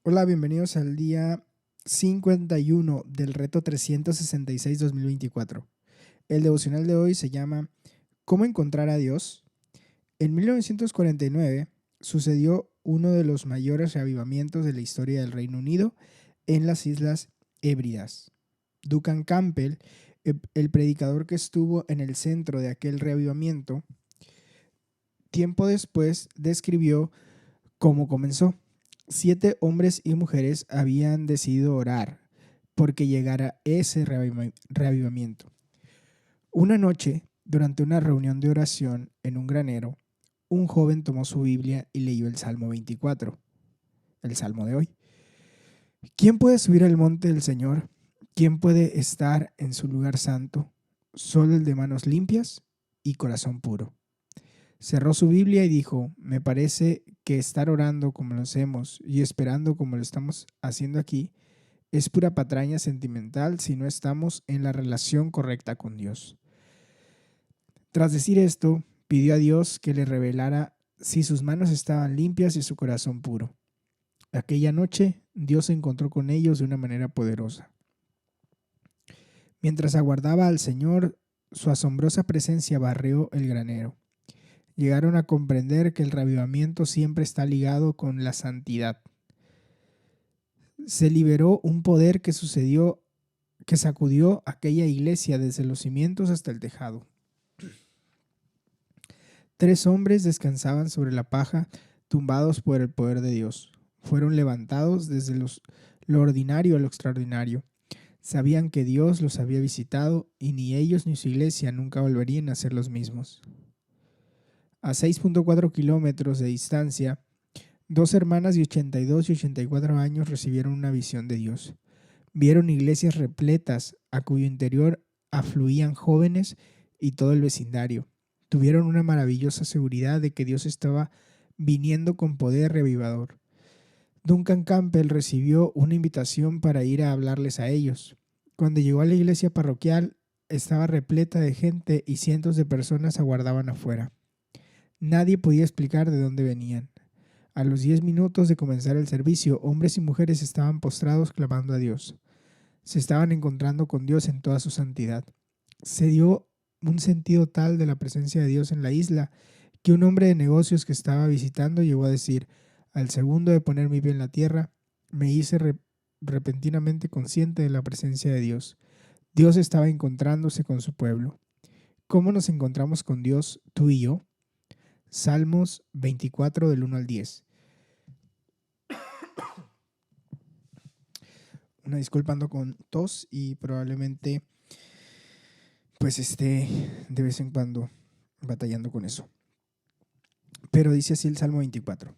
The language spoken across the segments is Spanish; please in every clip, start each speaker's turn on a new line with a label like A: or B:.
A: Hola, bienvenidos al día 51 del reto 366-2024. El devocional de hoy se llama ¿Cómo encontrar a Dios? En 1949 sucedió uno de los mayores reavivamientos de la historia del Reino Unido en las Islas Hébridas. Duncan Campbell, el predicador que estuvo en el centro de aquel reavivamiento, tiempo después describió cómo comenzó. 7 hombres y mujeres habían decidido orar porque llegara ese reavivamiento. Una noche, durante una reunión de oración en un granero, un joven tomó su Biblia y leyó el Salmo 24, el Salmo de hoy. ¿Quién puede subir al monte del Señor? ¿Quién puede estar en su lugar santo? Solo el de manos limpias y corazón puro. Cerró su Biblia y dijo: me parece que estar orando como lo hacemos y esperando como lo estamos haciendo aquí es pura patraña sentimental si no estamos en la relación correcta con Dios. Tras decir esto, pidió a Dios que le revelara si sus manos estaban limpias y su corazón puro. Aquella noche, Dios se encontró con ellos de una manera poderosa. Mientras aguardaba al Señor, su asombrosa presencia barrió el granero. Llegaron a comprender que el reavivamiento siempre está ligado con la santidad. Se liberó un poder que sacudió aquella iglesia desde los cimientos hasta el tejado. 3 hombres descansaban sobre la paja, tumbados por el poder de Dios. Fueron levantados desde lo ordinario a lo extraordinario. Sabían que Dios los había visitado y ni ellos ni su iglesia nunca volverían a ser los mismos. A 6.4 kilómetros de distancia, 2 hermanas de 82 y 84 años recibieron una visión de Dios. Vieron iglesias repletas a cuyo interior afluían jóvenes y todo el vecindario. Tuvieron una maravillosa seguridad de que Dios estaba viniendo con poder revivador. Duncan Campbell recibió una invitación para ir a hablarles a ellos. Cuando llegó a la iglesia parroquial, estaba repleta de gente y cientos de personas aguardaban afuera. Nadie podía explicar de dónde venían. A los 10 minutos de comenzar el servicio, hombres y mujeres estaban postrados clamando a Dios. Se estaban encontrando con Dios en toda su santidad. Se dio un sentido tal de la presencia de Dios en la isla que un hombre de negocios que estaba visitando llegó a decir: al segundo de poner mi pie en la tierra, me hice repentinamente consciente de la presencia de Dios. Dios estaba encontrándose con su pueblo. ¿Cómo nos encontramos con Dios, tú y yo? Salmos 24 del 1 al 10. Una disculpa, ando con tos y probablemente pues esté de vez en cuando batallando con eso. Pero dice así el Salmo 24.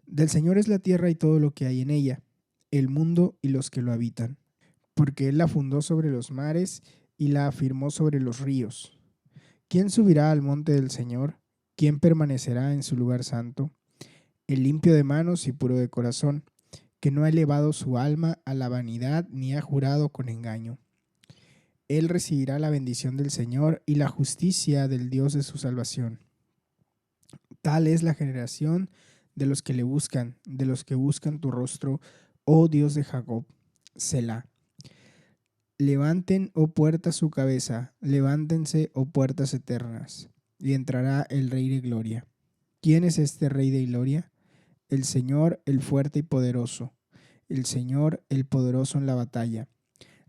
A: Del Señor es la tierra y todo lo que hay en ella, el mundo y los que lo habitan, porque Él la fundó sobre los mares y la afirmó sobre los ríos. ¿Quién subirá al monte del Señor? ¿Quién permanecerá en su lugar santo? El limpio de manos y puro de corazón, que no ha elevado su alma a la vanidad ni ha jurado con engaño. Él recibirá la bendición del Señor y la justicia del Dios de su salvación. Tal es la generación de los que le buscan, de los que buscan tu rostro, oh Dios de Jacob. Selah. Levanten, oh puertas, su cabeza, levántense, oh puertas eternas, y entrará el Rey de Gloria. ¿Quién es este Rey de Gloria? El Señor, el fuerte y poderoso, el Señor, el poderoso en la batalla.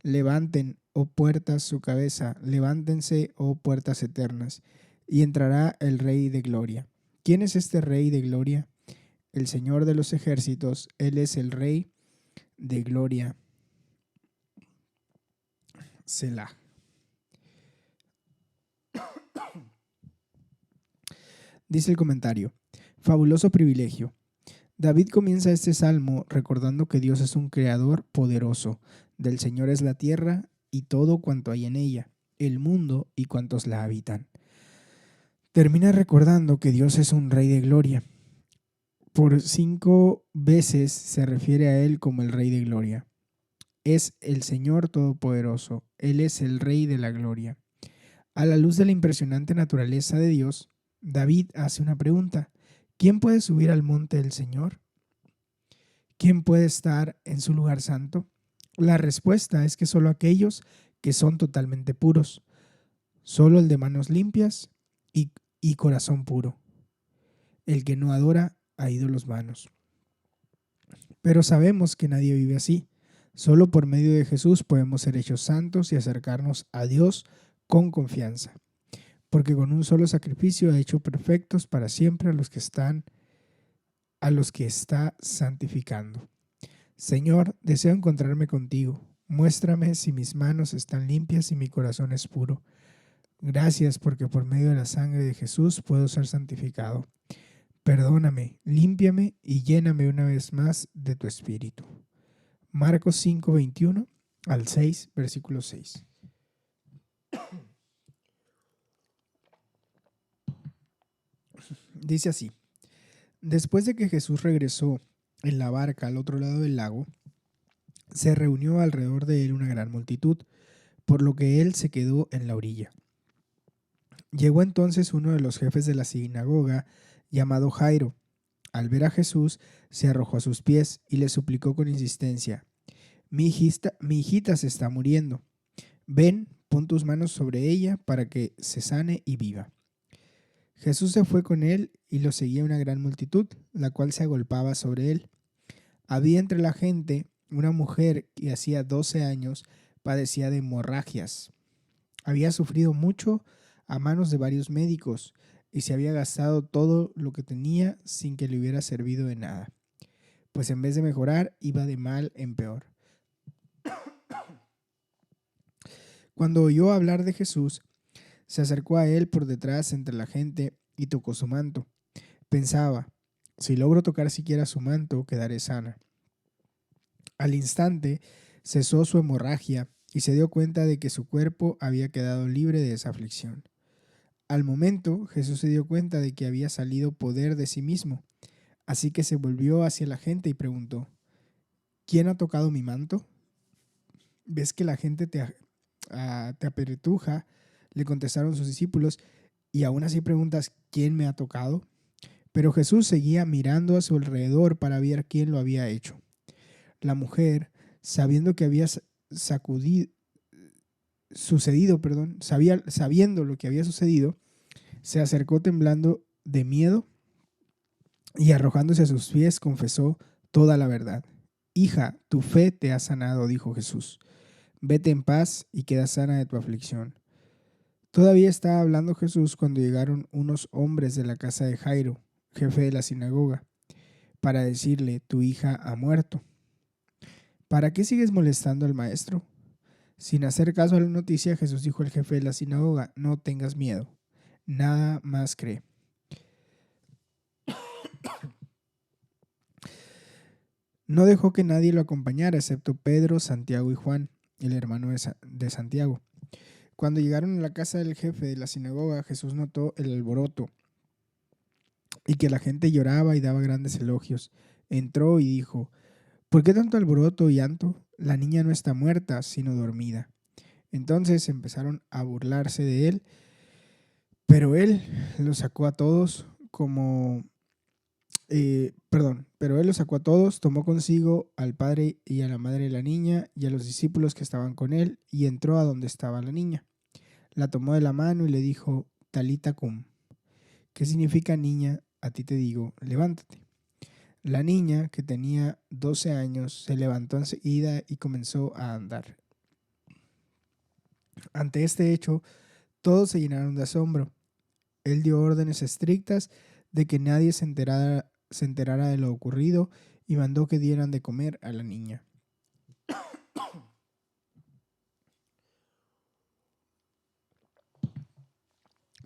A: Levanten, oh puertas, su cabeza, levántense, oh puertas eternas, y entrará el Rey de Gloria. ¿Quién es este Rey de Gloria? El Señor de los ejércitos, Él es el Rey de Gloria. Selah. Dice el comentario: fabuloso privilegio. David comienza este salmo recordando que Dios es un creador poderoso. Del Señor es la tierra y todo cuanto hay en ella, el mundo y cuantos la habitan. Termina recordando que Dios es un Rey de gloria. Por 5 veces se refiere a Él como el Rey de gloria. Es el Señor Todopoderoso. Él es el Rey de la gloria. A la luz de la impresionante naturaleza de Dios, David hace una pregunta: ¿quién puede subir al monte del Señor? ¿quién puede estar en su lugar santo? La respuesta es que solo aquellos que son totalmente puros, solo el de manos limpias y corazón puro, el que no adora a ídolos vanos. Pero sabemos que nadie vive así. Solo por medio de Jesús podemos ser hechos santos y acercarnos a Dios con confianza, porque con un solo sacrificio ha hecho perfectos para siempre a los que está santificando. Señor, deseo encontrarme contigo. Muéstrame si mis manos están limpias y mi corazón es puro. Gracias porque por medio de la sangre de Jesús puedo ser santificado. Perdóname, límpiame y lléname una vez más de tu espíritu. Marcos 5, 21 al 6, versículo 6. Dice así: después de que Jesús regresó en la barca al otro lado del lago, se reunió alrededor de él una gran multitud, por lo que él se quedó en la orilla. Llegó entonces uno de los jefes de la sinagoga, llamado Jairo. Al ver a Jesús, se arrojó a sus pies y le suplicó con insistencia: mi hijita se está muriendo. Ven, pon tus manos sobre ella para que se sane y viva. Jesús se fue con él y lo seguía una gran multitud, la cual se agolpaba sobre él. Había entre la gente una mujer que hacía 12 años padecía de hemorragias. Había sufrido mucho a manos de varios médicos y se había gastado todo lo que tenía sin que le hubiera servido de nada, pues en vez de mejorar iba de mal en peor. Cuando oyó hablar de Jesús, se acercó a él por detrás entre la gente y tocó su manto. Pensaba: si logro tocar siquiera su manto, quedaré sana. Al instante cesó su hemorragia y se dio cuenta de que su cuerpo había quedado libre de esa aflicción. Al momento, Jesús se dio cuenta de que había salido poder de sí mismo, así que se volvió hacia la gente y preguntó: ¿quién ha tocado mi manto? ¿Ves que la gente te aperetuja? Le contestaron sus discípulos, y aún así preguntas: ¿quién me ha tocado? Pero Jesús seguía mirando a su alrededor para ver quién lo había hecho. La mujer, sabiendo que había sabiendo lo que había sucedido, se acercó temblando de miedo y arrojándose a sus pies confesó toda la verdad. Hija, tu fe te ha sanado, dijo Jesús. Vete en paz y queda sana de tu aflicción. Todavía estaba hablando Jesús cuando llegaron unos hombres de la casa de Jairo, jefe de la sinagoga, para decirle: tu hija ha muerto. ¿Para qué sigues molestando al maestro? Sin hacer caso a la noticia, Jesús dijo al jefe de la sinagoga: no tengas miedo, nada más cree. No dejó que nadie lo acompañara excepto Pedro, Santiago y Juan, el hermano de Santiago. Cuando llegaron a la casa del jefe de la sinagoga, Jesús notó el alboroto y que la gente lloraba y daba grandes elogios. Entró y dijo: ¿por qué tanto alboroto y llanto? La niña no está muerta, sino dormida. Entonces empezaron a burlarse de él, pero él los sacó a todos tomó consigo al padre y a la madre de la niña y a los discípulos que estaban con él y entró a donde estaba la niña. La tomó de la mano y le dijo: Talita cum, ¿qué significa niña? A ti te digo, levántate. La niña, que tenía 12 años, se levantó enseguida y comenzó a andar. Ante este hecho, todos se llenaron de asombro. Él dio órdenes estrictas de que nadie se enterara de lo ocurrido y mandó que dieran de comer a la niña.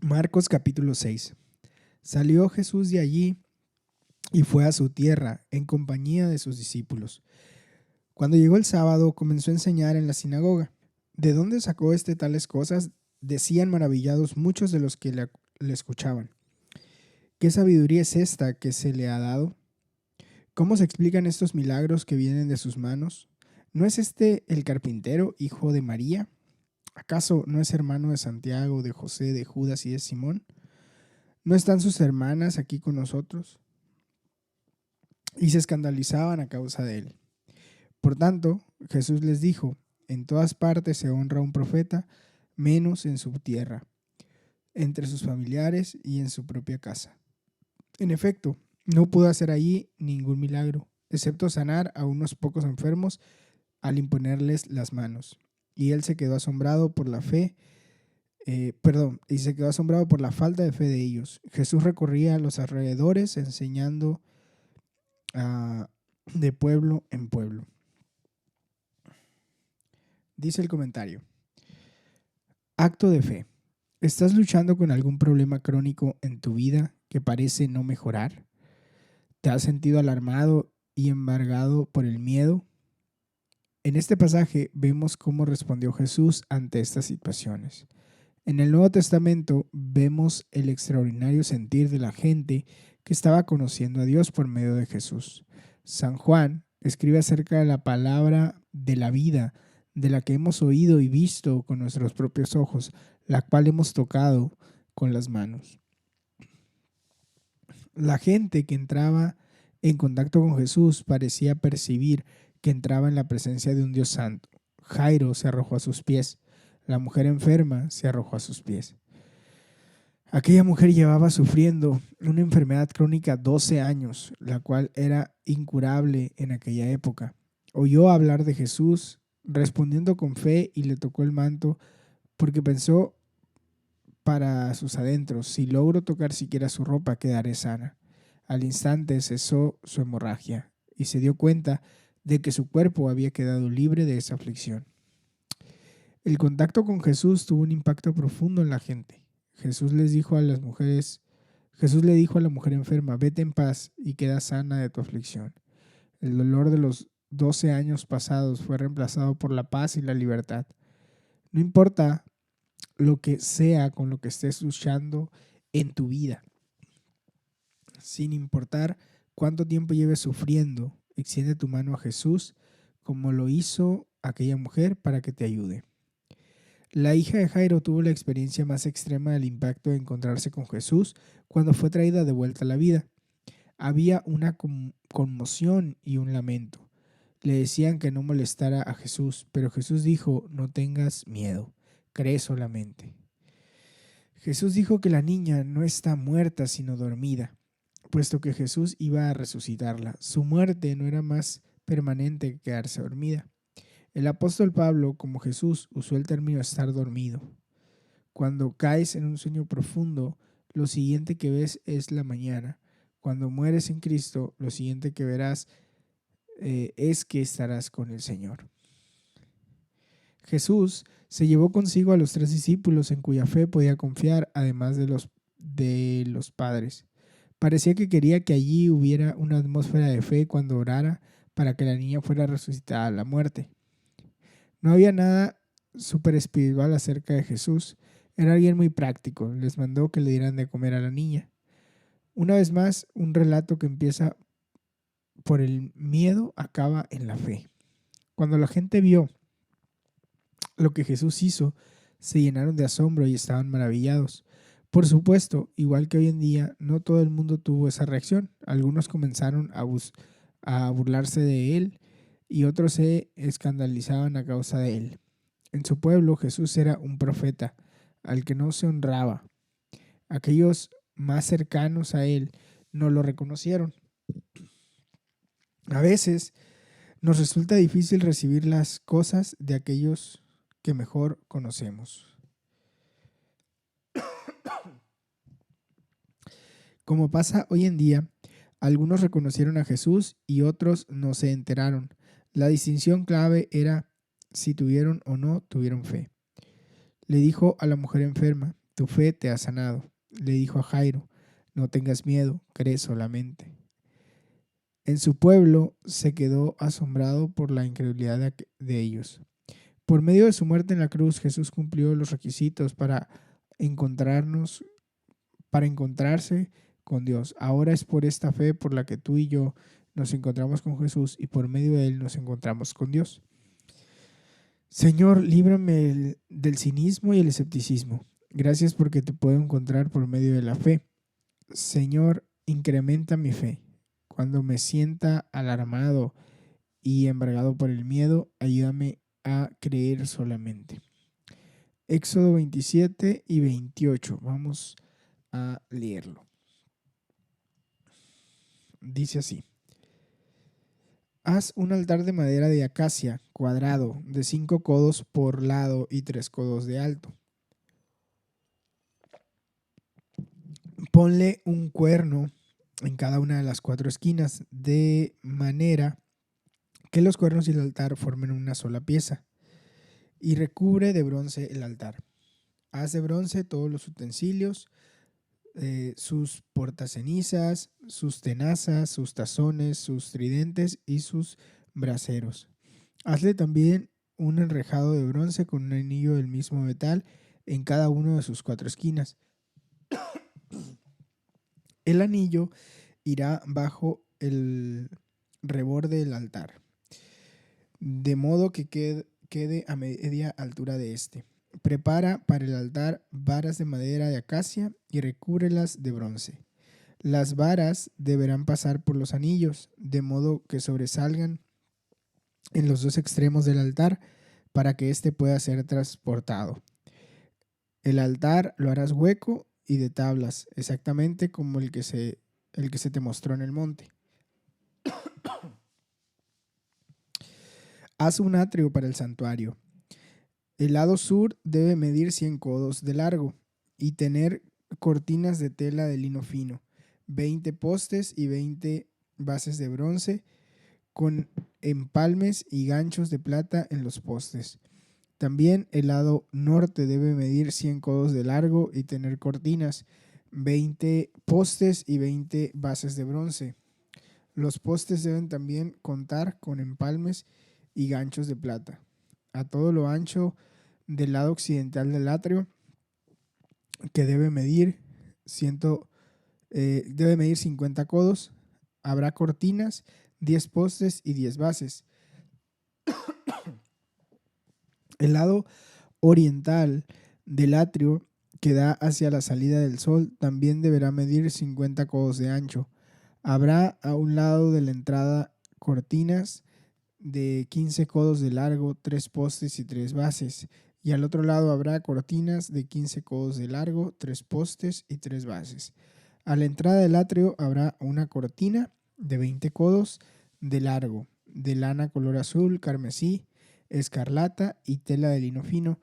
A: Marcos capítulo 6. Salió Jesús de allí y fue a su tierra en compañía de sus discípulos. Cuando llegó el sábado, comenzó a enseñar en la sinagoga. ¿De dónde sacó tales cosas?, decían maravillados muchos de los que le escuchaban. ¿Qué sabiduría es esta que se le ha dado? ¿Cómo se explican estos milagros que vienen de sus manos? ¿No es este el carpintero, hijo de María? ¿Acaso no es hermano de Santiago, de José, de Judas y de Simón? ¿No están sus hermanas aquí con nosotros? y se escandalizaban a causa de él. Por tanto, Jesús les dijo: en todas partes se honra a un profeta, menos en su tierra, entre sus familiares y en su propia casa. En efecto, no pudo hacer allí ningún milagro, excepto sanar a unos pocos enfermos al imponerles las manos. Y él se quedó asombrado por la fe, y se quedó asombrado por la falta de fe de ellos. Jesús recorría los alrededores enseñando de pueblo en pueblo. Dice el comentario: acto de fe. ¿Estás luchando con algún problema crónico en tu vida que parece no mejorar? ¿Te has sentido alarmado y embargado por el miedo? En este pasaje vemos cómo respondió Jesús ante estas situaciones. En el Nuevo Testamento vemos el extraordinario sentir de la gente que estaba conociendo a Dios por medio de Jesús. San Juan escribe acerca de la palabra de la vida, de la que hemos oído y visto con nuestros propios ojos, la cual hemos tocado con las manos. La gente que entraba en contacto con Jesús parecía percibir que entraba en la presencia de un Dios santo. Jairo se arrojó a sus pies. La mujer enferma se arrojó a sus pies. Aquella mujer llevaba sufriendo una enfermedad crónica 12 años, la cual era incurable en aquella época. Oyó hablar de Jesús, respondiendo con fe, y le tocó el manto, porque pensó para sus adentros: si logro tocar siquiera su ropa, quedaré sana. Al instante cesó su hemorragia y se dio cuenta de que su cuerpo había quedado libre de esa aflicción. El contacto con Jesús tuvo un impacto profundo en la gente. Jesús le dijo a la mujer enferma: vete en paz y queda sana de tu aflicción. El dolor de los 12 años pasados fue reemplazado por la paz y la libertad. No importa lo que sea con lo que estés luchando en tu vida, sin importar cuánto tiempo lleves sufriendo, extiende tu mano a Jesús como lo hizo aquella mujer para que te ayude. La hija de Jairo tuvo la experiencia más extrema del impacto de encontrarse con Jesús cuando fue traída de vuelta a la vida. Había una conmoción y un lamento. Le decían que no molestara a Jesús, pero Jesús dijo: no tengas miedo, cree solamente. Jesús dijo que la niña no está muerta sino dormida, puesto que Jesús iba a resucitarla. Su muerte no era más permanente que quedarse dormida. El apóstol Pablo, como Jesús, usó el término estar dormido. Cuando caes en un sueño profundo, lo siguiente que ves es la mañana. Cuando mueres en Cristo, lo siguiente que verás es que estarás con el Señor. Jesús se llevó consigo a los 3 discípulos en cuya fe podía confiar, además de los padres. Parecía que quería que allí hubiera una atmósfera de fe cuando orara para que la niña fuera resucitada de la muerte. No había nada súper espiritual acerca de Jesús. Era alguien muy práctico. Les mandó que le dieran de comer a la niña. Una vez más, un relato que empieza por el miedo acaba en la fe. Cuando la gente vio lo que Jesús hizo, se llenaron de asombro y estaban maravillados. Por supuesto, igual que hoy en día, no todo el mundo tuvo esa reacción. Algunos comenzaron a burlarse de él y otros se escandalizaban a causa de él. En su pueblo, Jesús era un profeta al que no se honraba. Aquellos más cercanos a él no lo reconocieron. A veces nos resulta difícil recibir las cosas de aquellos que mejor conocemos. Como pasa hoy en día, algunos reconocieron a Jesús y otros no se enteraron. La distinción clave era si tuvieron o no tuvieron fe. Le dijo a la mujer enferma: tu fe te ha sanado. Le dijo a Jairo: no tengas miedo, cree solamente. En su pueblo se quedó asombrado por la incredulidad de ellos. Por medio de su muerte en la cruz, Jesús cumplió los requisitos para encontrarse con Dios. Ahora es por esta fe por la que tú y yo nos encontramos con Jesús y por medio de él nos encontramos con Dios. Señor, líbrame del cinismo y el escepticismo. Gracias porque te puedo encontrar por medio de la fe. Señor, incrementa mi fe. Cuando me sienta alarmado y embargado por el miedo, ayúdame a creer solamente. Éxodo 27 y 28. Vamos a leerlo. Dice así. Haz un altar de madera de acacia cuadrado de 5 codos por lado y 3 codos de alto. Ponle un cuerno en cada una de las 4 esquinas, de manera que los cuernos y el altar formen una sola pieza, y recubre de bronce el altar. Haz de bronce todos los utensilios, sus portacenizas, sus tenazas, sus tazones, sus tridentes y sus braseros. Hazle también un enrejado de bronce con un anillo del mismo metal en cada una de sus 4 esquinas. El anillo irá bajo el reborde del altar, de modo que quede a media altura de este. Prepara para el altar varas de madera de acacia y recúbrelas de bronce. Las varas deberán pasar por los anillos, de modo que sobresalgan en los 2 extremos del altar para que éste pueda ser transportado. El altar lo harás hueco y de tablas, exactamente como el que se te mostró en el monte. Haz un atrio para el santuario. El lado sur debe medir 100 codos de largo y tener cortinas de tela de lino fino, 20 postes y 20 bases de bronce con empalmes y ganchos de plata en los postes. También el lado norte debe medir 100 codos de largo y tener cortinas, 20 postes y 20 bases de bronce. Los postes deben también contar con empalmes y ganchos de plata. A todo lo ancho del lado occidental del atrio, que debe medir 50 codos, habrá cortinas, 10 postes y 10 bases. El lado oriental del atrio, que da hacia la salida del sol, también deberá medir 50 codos de ancho. Habrá a un lado de la entrada cortinas de 15 codos de largo, 3 postes y 3 bases. Y al otro lado habrá cortinas de 15 codos de largo, 3 postes y 3 bases. A la entrada del atrio habrá una cortina de 20 codos de largo, de lana color azul, carmesí, escarlata y tela de lino fino,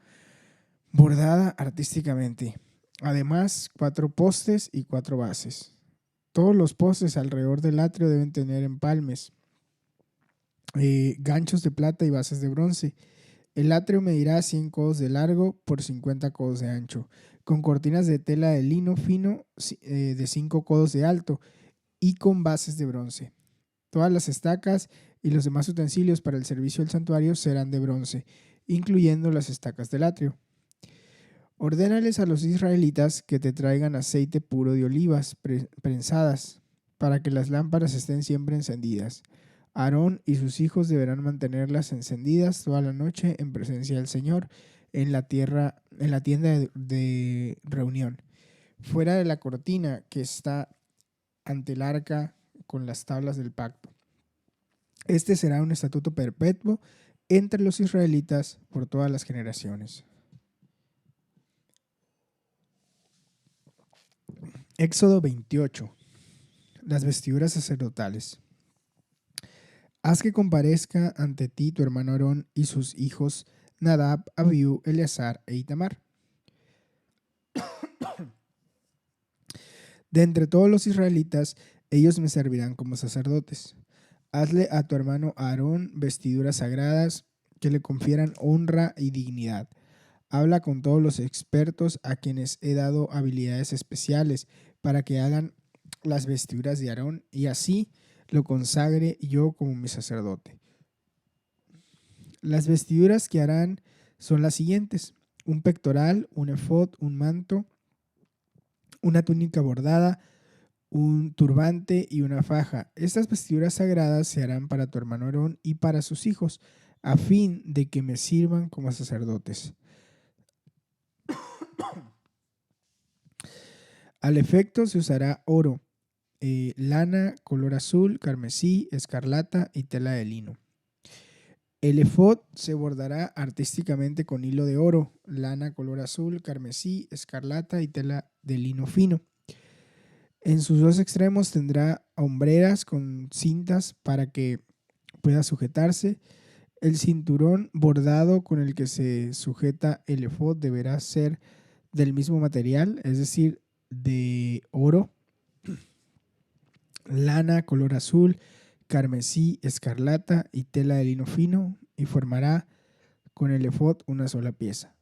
A: bordada artísticamente. Además, 4 postes y 4 bases. Todos los postes alrededor del atrio deben tener empalmes, ganchos de plata y bases de bronce. El atrio medirá 100 codos de largo por 50 codos de ancho, con cortinas de tela de lino fino de 5 codos de alto y con bases de bronce. Todas las estacas y los demás utensilios para el servicio del santuario serán de bronce, incluyendo las estacas del atrio. Ordénales a los israelitas que te traigan aceite puro de olivas prensadas, para que las lámparas estén siempre encendidas. Aarón y sus hijos deberán mantenerlas encendidas toda la noche en presencia del Señor en la tienda de reunión, fuera de la cortina que está ante el arca con las tablas del pacto. Este será un estatuto perpetuo entre los israelitas por todas las generaciones. Éxodo 28. Las vestiduras sacerdotales. Haz que comparezca ante ti tu hermano Aarón y sus hijos Nadab, Abiú, Eleazar e Itamar. De entre todos los israelitas, ellos me servirán como sacerdotes. Hazle a tu hermano Aarón vestiduras sagradas que le confieran honra y dignidad. Habla con todos los expertos a quienes he dado habilidades especiales para que hagan las vestiduras de Aarón y así lo consagre yo como mi sacerdote. Las vestiduras que harán son las siguientes: un pectoral, un efod, un manto, una túnica bordada, un turbante y una faja. Estas vestiduras sagradas se harán para tu hermano Aarón y para sus hijos, a fin de que me sirvan como sacerdotes. Al efecto se usará oro, lana color azul, carmesí, escarlata y tela de lino. El efod se bordará artísticamente con hilo de oro, lana color azul, carmesí, escarlata y tela de lino fino. En sus dos extremos tendrá hombreras con cintas para que pueda sujetarse. El cinturón bordado con el que se sujeta el efod deberá ser del mismo material, es decir, de oro, lana color azul, carmesí, escarlata y tela de lino fino, y formará con el efod una sola pieza.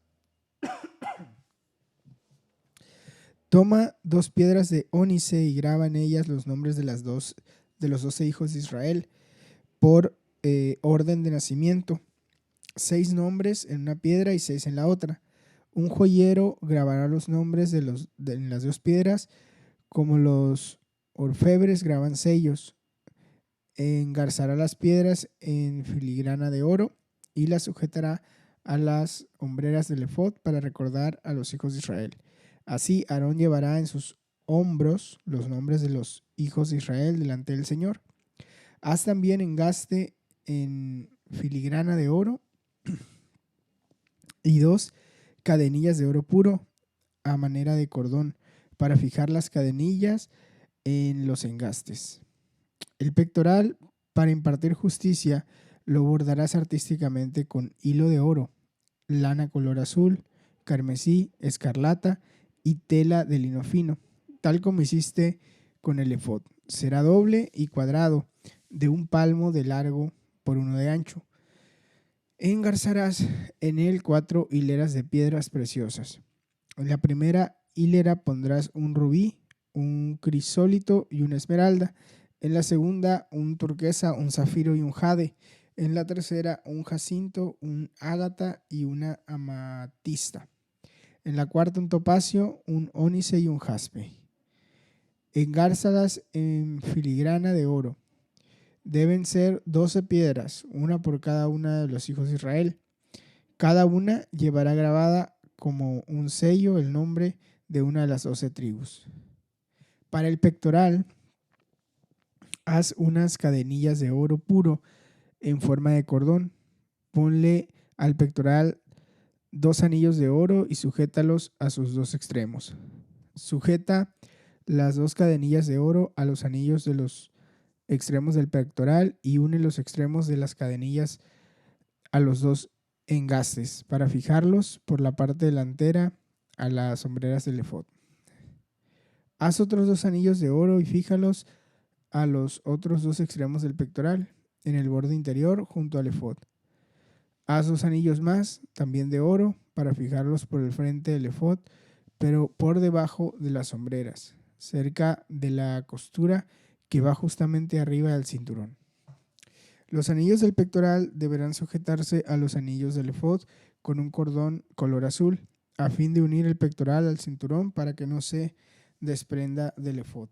A: Toma 2 piedras de ónice y graba en ellas los nombres de los 12 hijos de Israel por orden de nacimiento. 6 nombres en una piedra y 6 en la otra. Un joyero grabará los nombres en las 2 piedras, como los orfebres graban sellos. Engarzará las piedras en filigrana de oro y las sujetará a las hombreras del efod para recordar a los hijos de Israel. Así Aarón llevará en sus hombros los nombres de los hijos de Israel delante del Señor. Haz también engaste en filigrana de oro y 2 cadenillas de oro puro a manera de cordón para fijar las cadenillas en los engastes. El pectoral, para impartir justicia, lo bordarás artísticamente con hilo de oro, lana color azul, carmesí, escarlata y tela de lino fino, tal como hiciste con el efod. Será doble y cuadrado, de 1 palmo de largo por 1 de ancho. Engarzarás en él 4 hileras de piedras preciosas. En la primera hilera pondrás un rubí, un crisólito y una esmeralda. En la segunda, un turquesa, un zafiro y un jade. En la tercera, un jacinto, un ágata y una amatista. En la cuarta, un topacio, un ónice y un jaspe. Engárzalas en filigrana de oro. Deben ser 12 piedras, una por cada una de los hijos de Israel. Cada una llevará grabada como un sello el nombre de una de las 12 tribus. Para el pectoral, haz unas cadenillas de oro puro en forma de cordón. Ponle al pectoral 2 anillos de oro y sujétalos a sus 2 extremos. Sujeta las 2 cadenillas de oro a los anillos de los extremos del pectoral y une los extremos de las cadenillas a los 2 engastes para fijarlos por la parte delantera a las hombreras del efod. Haz otros 2 anillos de oro y fíjalos a los otros 2 extremos del pectoral, en el borde interior junto al efod. Haz 2 anillos más, también de oro, para fijarlos por el frente del efod, pero por debajo de las hombreras, cerca de la costura que va justamente arriba del cinturón. Los anillos del pectoral deberán sujetarse a los anillos del efod con un cordón color azul, a fin de unir el pectoral al cinturón para que no se desprenda del efod.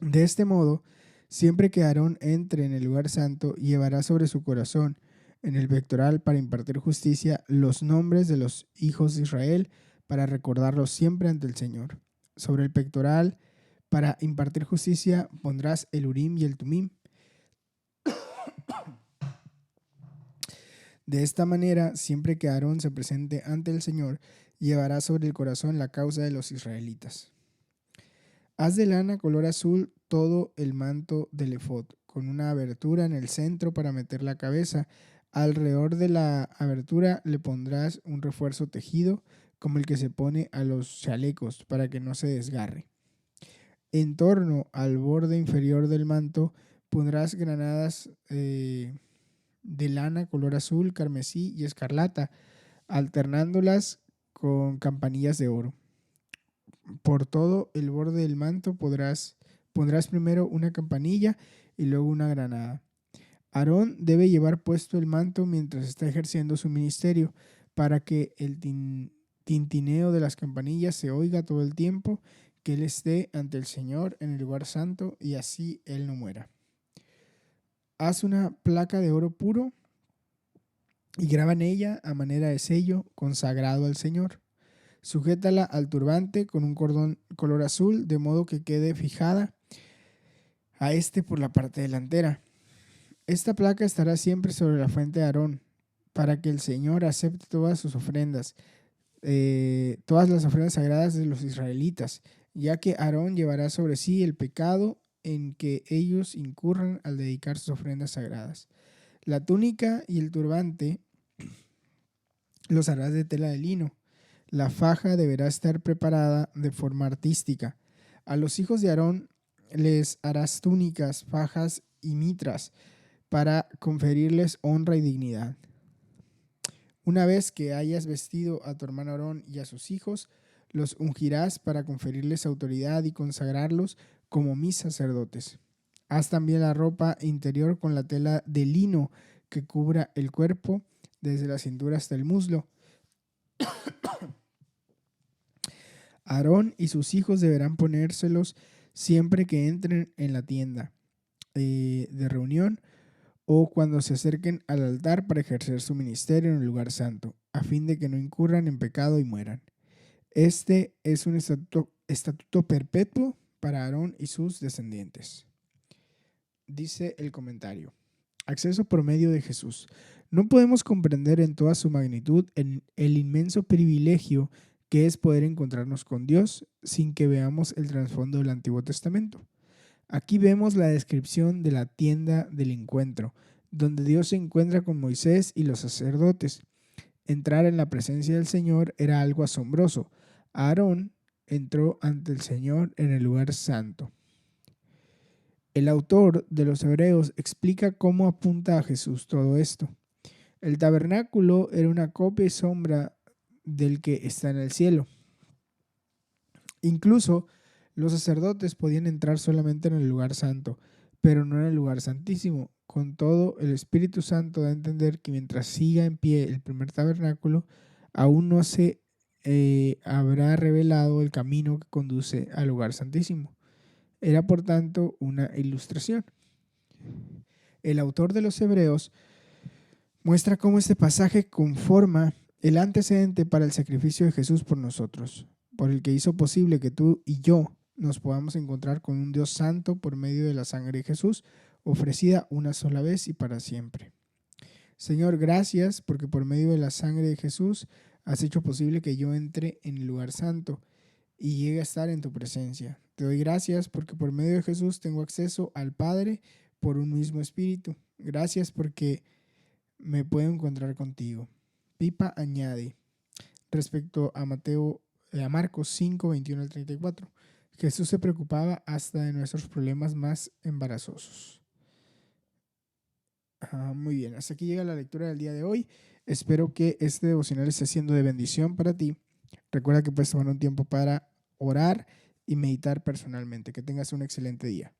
A: De este modo, siempre que Aarón entre en el lugar santo, llevará sobre su corazón, en el pectoral para impartir justicia, los nombres de los hijos de Israel para recordarlos siempre ante el Señor. Sobre el pectoral, para impartir justicia, pondrás el Urim y el Tumim. De esta manera, siempre que Aarón se presente ante el Señor, llevará sobre el corazón la causa de los israelitas. Haz de lana color azul todo el manto del efod, con una abertura en el centro para meter la cabeza. Alrededor de la abertura le pondrás un refuerzo tejido, como el que se pone a los chalecos, para que no se desgarre. En torno al borde inferior del manto pondrás granadas de lana color azul, carmesí y escarlata, alternándolas con campanillas de oro. Por todo el borde del manto pondrás primero una campanilla y luego una granada. Aarón debe llevar puesto el manto mientras está ejerciendo su ministerio, para que el tintineo de las campanillas se oiga todo el tiempo que él esté ante el Señor en el lugar santo, y así él no muera. Haz una placa de oro puro y graba en ella, a manera de sello, consagrado al Señor. Sujétala al turbante con un cordón color azul, de modo que quede fijada a este por la parte delantera. Esta placa estará siempre sobre la frente de Aarón, para que el Señor acepte todas sus ofrendas, todas las ofrendas sagradas de los israelitas, ya que Aarón llevará sobre sí el pecado en que ellos incurran al dedicar sus ofrendas sagradas. La túnica y el turbante los harás de tela de lino. La faja deberá estar preparada de forma artística. A los hijos de Aarón les harás túnicas, fajas y mitras para conferirles honra y dignidad. Una vez que hayas vestido a tu hermano Aarón y a sus hijos, los ungirás para conferirles autoridad y consagrarlos como mis sacerdotes. Haz también la ropa interior con la tela de lino que cubra el cuerpo desde la cintura hasta el muslo. Aarón y sus hijos deberán ponérselos siempre que entren en la tienda de reunión o cuando se acerquen al altar para ejercer su ministerio en el lugar santo, a fin de que no incurran en pecado y mueran. Este es un estatuto perpetuo para Aarón y sus descendientes. Dice el comentario: acceso por medio de Jesús. No podemos comprender en toda su magnitud el inmenso privilegio que es poder encontrarnos con Dios sin que veamos el trasfondo del Antiguo Testamento. Aquí vemos la descripción de la tienda del encuentro, donde Dios se encuentra con Moisés y los sacerdotes. Entrar en la presencia del Señor era algo asombroso. Aarón entró ante el Señor en el lugar santo. El autor de los Hebreos explica cómo apunta a Jesús todo esto. El tabernáculo era una copia y sombra del que está en el cielo. Incluso los sacerdotes podían entrar solamente en el lugar santo, pero no en el lugar santísimo. Con todo, el Espíritu Santo da a entender que mientras siga en pie el primer tabernáculo, aún no se habrá revelado el camino que conduce al lugar santísimo. Era, por tanto, una ilustración. El autor de los Hebreos muestra cómo este pasaje conforma el antecedente para el sacrificio de Jesús por nosotros, por el que hizo posible que tú y yo nos podamos encontrar con un Dios santo por medio de la sangre de Jesús, ofrecida una sola vez y para siempre. Señor, gracias porque por medio de la sangre de Jesús has hecho posible que yo entre en el lugar santo y llegue a estar en tu presencia. Te doy gracias porque por medio de Jesús tengo acceso al Padre por un mismo espíritu. Gracias porque me puedo encontrar contigo. Pipa añade respecto a Marcos 5, 21 al 34. Jesús se preocupaba hasta de nuestros problemas más embarazosos. Muy bien, hasta aquí llega la lectura del día de hoy. Espero que este devocional esté siendo de bendición para ti. Recuerda que puedes tomar un tiempo para orar y meditar personalmente. Que tengas un excelente día.